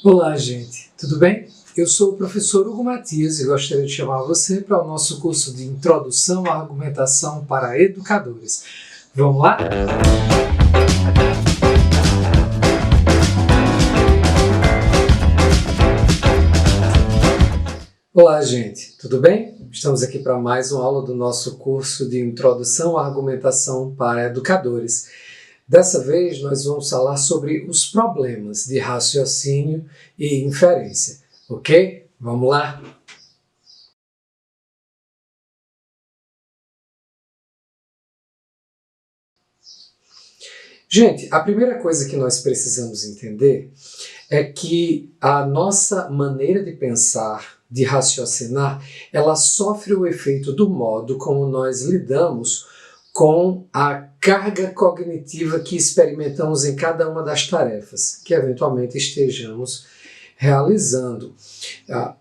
Olá, gente, tudo bem? Eu sou o professor Hugo Matias e gostaria de chamar você para o nosso curso de Introdução à Argumentação para Educadores. Vamos lá? Olá, gente, tudo bem? Estamos aqui para mais uma aula do nosso curso de Introdução à Argumentação para Educadores. Dessa vez, nós vamos falar sobre os problemas de raciocínio e inferência, ok? Vamos lá? Gente, a primeira coisa que nós precisamos entender é que a nossa maneira de pensar, de raciocinar, ela sofre o efeito do modo como nós lidamos com a carga cognitiva que experimentamos em cada uma das tarefas que eventualmente estejamos realizando.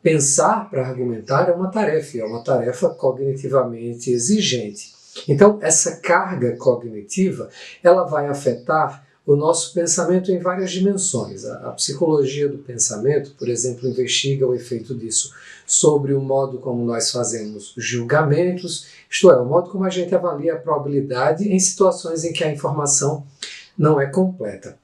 Pensar para argumentar é uma tarefa cognitivamente exigente. Então, essa carga cognitiva, ela vai afetar o nosso pensamento em várias dimensões. A psicologia do pensamento, por exemplo, investiga o efeito disso sobre o modo como nós fazemos julgamentos, isto é, o modo como a gente avalia a probabilidade em situações em que a informação não é completa.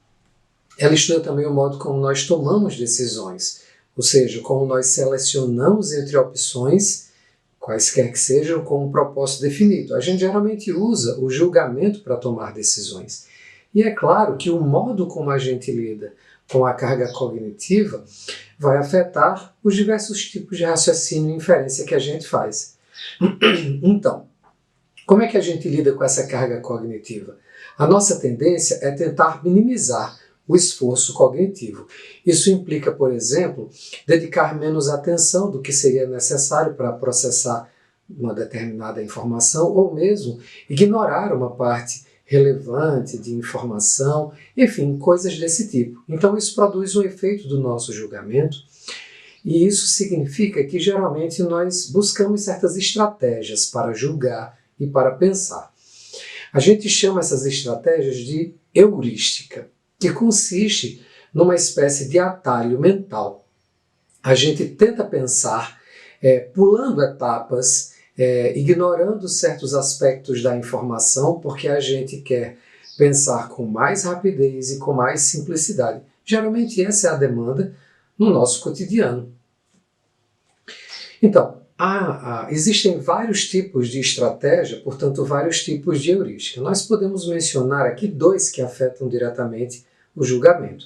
Ela estuda também o modo como nós tomamos decisões, ou seja, como nós selecionamos entre opções, quaisquer que sejam, com um propósito definido. A gente geralmente usa o julgamento para tomar decisões. E é claro que o modo como a gente lida com a carga cognitiva vai afetar os diversos tipos de raciocínio e inferência que a gente faz. Então, como é que a gente lida com essa carga cognitiva? A nossa tendência é tentar minimizar o esforço cognitivo. Isso implica, por exemplo, dedicar menos atenção do que seria necessário para processar uma determinada informação ou mesmo ignorar uma parte relevante de informação, enfim, coisas desse tipo. Então isso produz um efeito do nosso julgamento e isso significa que geralmente nós buscamos certas estratégias para julgar e para pensar. A gente chama essas estratégias de heurística, que consiste numa espécie de atalho mental. A gente tenta pensar pulando etapas, ignorando certos aspectos da informação, porque a gente quer pensar com mais rapidez e com mais simplicidade. Geralmente essa é a demanda no nosso cotidiano. Então, existem vários tipos de estratégia, portanto, vários tipos de heurística. Nós podemos mencionar aqui dois que afetam diretamente o julgamento.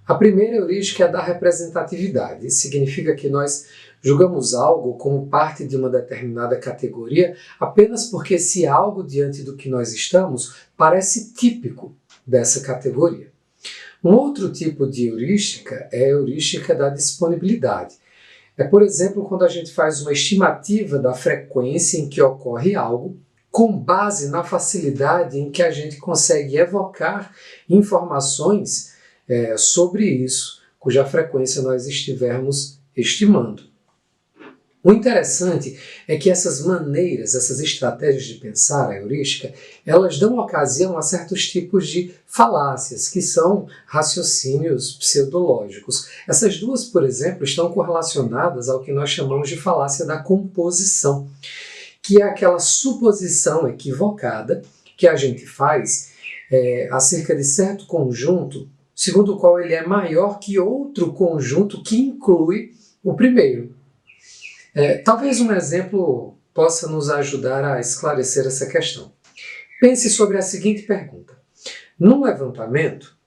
A primeira heurística é a da representatividade. Isso significa que nós julgamos algo como parte de uma determinada categoria apenas porque esse algo diante do que nós estamos parece típico dessa categoria. Um outro tipo de heurística é a heurística da disponibilidade. Por exemplo, quando a gente faz uma estimativa da frequência em que ocorre algo, com base na facilidade em que a gente consegue evocar informações sobre isso, cuja frequência nós estivermos estimando. O interessante é que essas maneiras, essas estratégias de pensar, a heurística, elas dão ocasião a certos tipos de falácias, que são raciocínios pseudológicos. Essas duas, por exemplo, estão correlacionadas ao que nós chamamos de falácia da composição, que é aquela suposição equivocada que a gente faz acerca de certo conjunto, segundo o qual ele é maior que outro conjunto que inclui o primeiro. Talvez um exemplo possa nos ajudar a esclarecer essa questão. Pense sobre a seguinte pergunta. Num levantamento,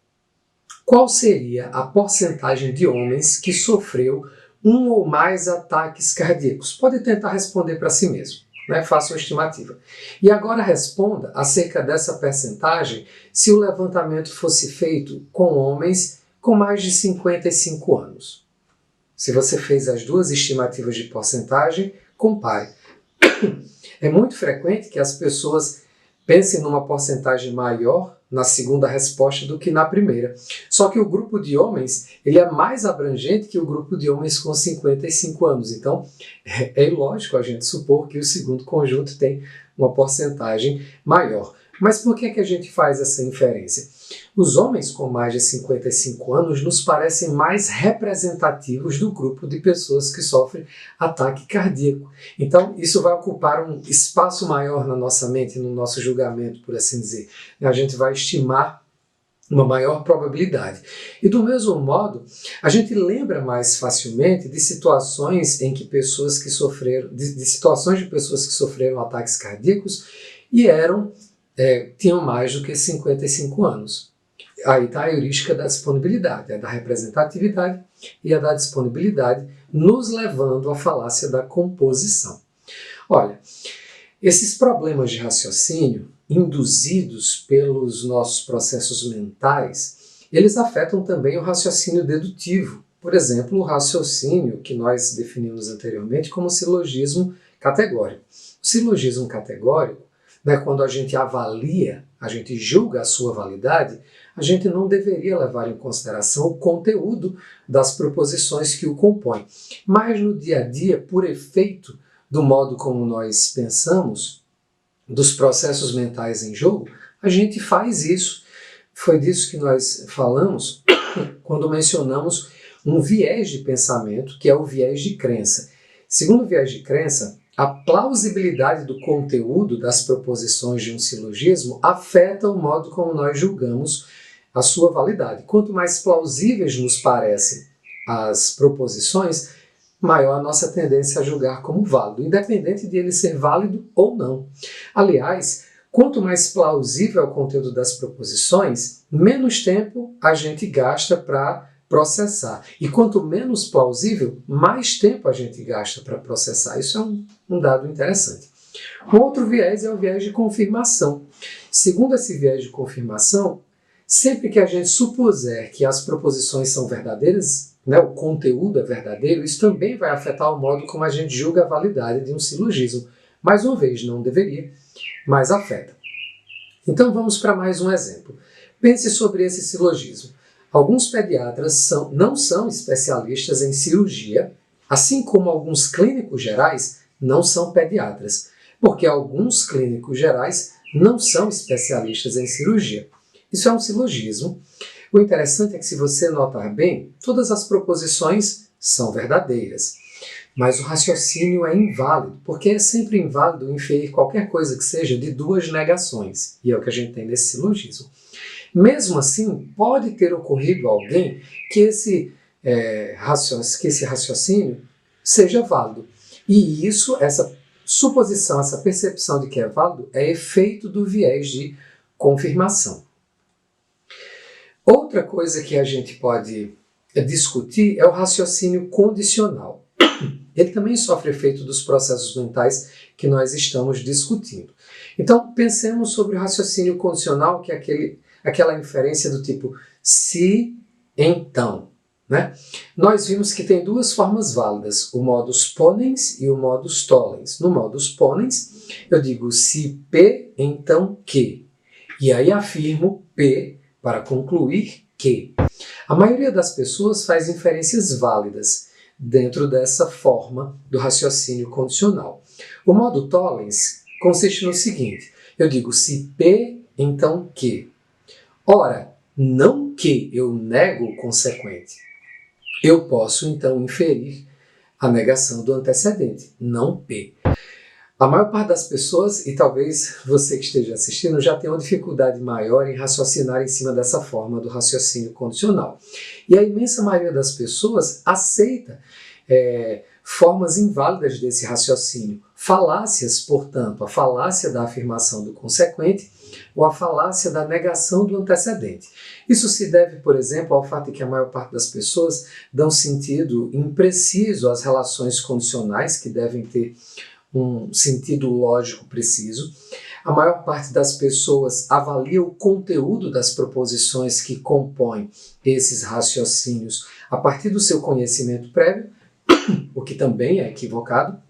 qual seria a porcentagem de homens que sofreu um ou mais ataques cardíacos? Pode tentar responder para si mesmo. Faça uma estimativa. E agora responda acerca dessa percentagem se o levantamento fosse feito com homens com mais de 55 anos. Se você fez as duas estimativas de porcentagem, compare. É muito frequente que as pessoas pensem numa porcentagem maior na segunda resposta do que na primeira. Só que o grupo de homens ele é mais abrangente que o grupo de homens com 55 anos. Então, é ilógico a gente supor que o segundo conjunto tem uma porcentagem maior. Mas por que a gente faz essa inferência? Os homens com mais de 55 anos nos parecem mais representativos do grupo de pessoas que sofrem ataque cardíaco. Então, isso vai ocupar um espaço maior na nossa mente, no nosso julgamento, por assim dizer. A gente vai estimar uma maior probabilidade. E do mesmo modo, a gente lembra mais facilmente de situações em que pessoas que sofreram, de situações de pessoas que sofreram ataques cardíacos e tinham mais do que 55 anos. Aí está a heurística da disponibilidade, a da representatividade e a da disponibilidade, nos levando à falácia da composição. Olha, esses problemas de raciocínio induzidos pelos nossos processos mentais, eles afetam também o raciocínio dedutivo. Por exemplo, o raciocínio que nós definimos anteriormente como silogismo categórico. O silogismo categórico, quando a gente avalia, a gente julga a sua validade, a gente não deveria levar em consideração o conteúdo das proposições que o compõem. Mas no dia a dia, por efeito do modo como nós pensamos, dos processos mentais em jogo, a gente faz isso. Foi disso que nós falamos quando mencionamos um viés de pensamento, que é o viés de crença. Segundo o viés de crença, a plausibilidade do conteúdo das proposições de um silogismo afeta o modo como nós julgamos a sua validade. Quanto mais plausíveis nos parecem as proposições, maior a nossa tendência a julgar como válido, independente de ele ser válido ou não. Aliás, quanto mais plausível é o conteúdo das proposições, menos tempo a gente gasta para processar. E quanto menos plausível, mais tempo a gente gasta para processar. Isso é um dado interessante. Um outro viés é o viés de confirmação. Segundo esse viés de confirmação, sempre que a gente supuser que as proposições são verdadeiras, o conteúdo é verdadeiro, isso também vai afetar o modo como a gente julga a validade de um silogismo. Mais uma vez, não deveria, mas afeta. Então vamos para mais um exemplo. Pense sobre esse silogismo. Alguns pediatras não são especialistas em cirurgia, assim como alguns clínicos gerais não são pediatras, porque alguns clínicos gerais não são especialistas em cirurgia. Isso é um silogismo. O interessante é que, se você notar bem, todas as proposições são verdadeiras. Mas o raciocínio é inválido, porque é sempre inválido inferir qualquer coisa que seja de duas negações. E é o que a gente tem nesse silogismo. Mesmo assim, pode ter ocorrido a alguém que esse raciocínio seja válido. E essa suposição, essa percepção de que é válido, é efeito do viés de confirmação. Outra coisa que a gente pode discutir é o raciocínio condicional. Ele também sofre efeito dos processos mentais que nós estamos discutindo. Então, pensemos sobre o raciocínio condicional, que é aquela inferência do tipo se, então. Nós vimos que tem duas formas válidas, o modus ponens e o modus tollens. No modus ponens, eu digo se P, então que. E aí afirmo P para concluir que. A maioria das pessoas faz inferências válidas dentro dessa forma do raciocínio condicional. O modo tollens consiste no seguinte: eu digo se P, então que. Ora, não que eu nego o consequente. Eu posso, então, inferir a negação do antecedente, não P. A maior parte das pessoas, e talvez você que esteja assistindo, já tenha uma dificuldade maior em raciocinar em cima dessa forma do raciocínio condicional. E a imensa maioria das pessoas aceita formas inválidas desse raciocínio. Falácias, portanto, a falácia da afirmação do consequente ou a falácia da negação do antecedente. Isso se deve, por exemplo, ao fato de que a maior parte das pessoas dão sentido impreciso às relações condicionais, que devem ter um sentido lógico preciso. A maior parte das pessoas avalia o conteúdo das proposições que compõem esses raciocínios a partir do seu conhecimento prévio, o que também é equivocado.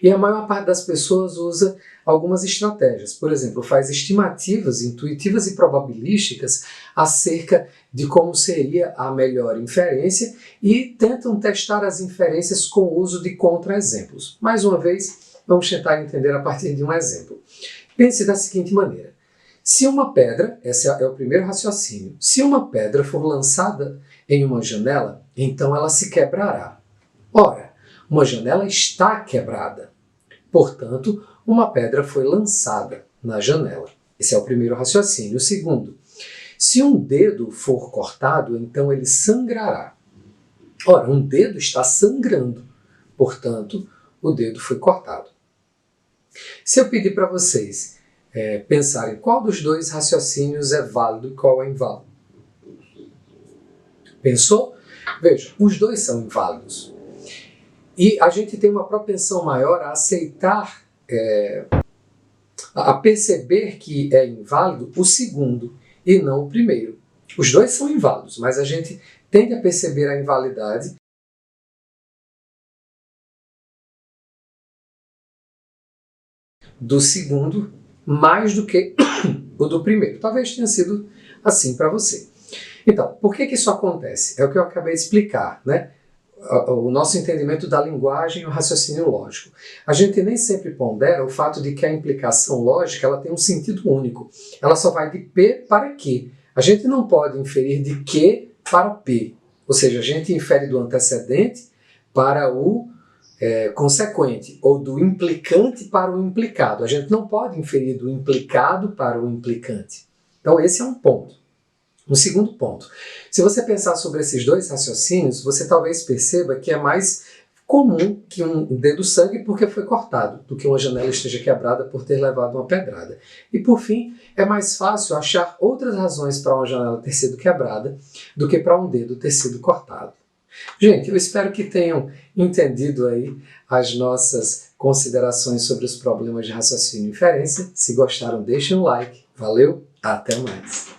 E a maior parte das pessoas usa algumas estratégias. Por exemplo, faz estimativas intuitivas e probabilísticas acerca de como seria a melhor inferência e tentam testar as inferências com o uso de contra-exemplos. Mais uma vez, vamos tentar entender a partir de um exemplo. Pense da seguinte maneira: Se uma pedra, esse é o primeiro raciocínio, se uma pedra for lançada em uma janela, então ela se quebrará. Ora, uma janela está quebrada. Portanto, uma pedra foi lançada na janela. Esse é o primeiro raciocínio. O segundo, se um dedo for cortado, então ele sangrará. Ora, um dedo está sangrando. Portanto, o dedo foi cortado. Se eu pedir para vocês pensarem qual dos dois raciocínios é válido e qual é inválido. Pensou? Veja, os dois são inválidos. E a gente tem uma propensão maior a aceitar, a perceber que é inválido o segundo e não o primeiro. Os dois são inválidos, mas a gente tende a perceber a invalidade do segundo mais do que o do primeiro. Talvez tenha sido assim para você. Então, por que isso acontece? É o que eu acabei de explicar, né? O nosso entendimento da linguagem e o raciocínio lógico. A gente nem sempre pondera o fato de que a implicação lógica ela tem um sentido único. Ela só vai de P para Q. A gente não pode inferir de Q para P. Ou seja, a gente infere do antecedente para o consequente, ou do implicante para o implicado. A gente não pode inferir do implicado para o implicante. Então esse é um ponto. Um segundo ponto. Se você pensar sobre esses dois raciocínios, você talvez perceba que é mais comum que um dedo sangue porque foi cortado, do que uma janela esteja quebrada por ter levado uma pedrada. E por fim, é mais fácil achar outras razões para uma janela ter sido quebrada do que para um dedo ter sido cortado. Gente, eu espero que tenham entendido aí as nossas considerações sobre os problemas de raciocínio e inferência. Se gostaram, deixem um like. Valeu, até mais!